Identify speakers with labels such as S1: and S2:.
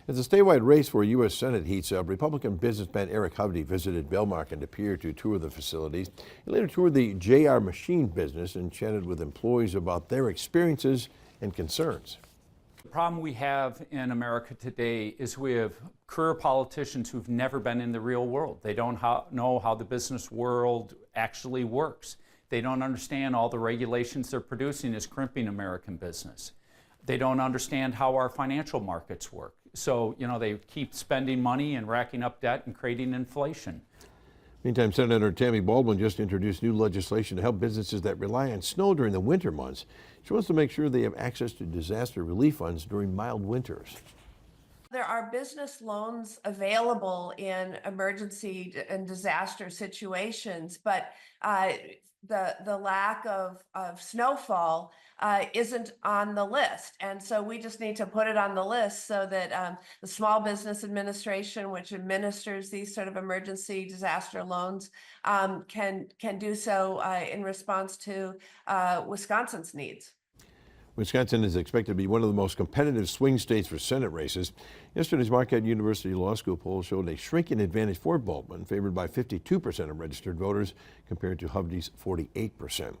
S1: As the statewide race for U.S. Senate heats up, Republican businessman Eric Hovde visited Belmark and Pere to tour the facilities. He later toured the JR Machine business and chatted with employees about their experiences and concerns.
S2: The problem we have in America today is we have career politicians who've never been in the real world. They don't know how the business world actually works. They don't understand all the regulations they're producing is crimping American business. They don't understand how our financial markets work. So, they keep spending money and racking up debt and creating inflation.
S1: Meantime, Senator Tammy Baldwin just introduced new legislation to help businesses that rely on snow during the winter months. She wants to make sure they have access to disaster relief funds during mild winters.
S3: There are business loans available in emergency and disaster situations, but the lack of snowfall isn't on the list. And so we just need to put it on the list so that the Small Business Administration, which administers these sort of emergency disaster loans, can do so in response to Wisconsin's needs.
S1: Wisconsin is expected to be one of the most competitive swing states for Senate races. Yesterday's Marquette University Law School poll showed a shrinking advantage for Baldwin, favored by 52% of registered voters compared to Hovde's 48%.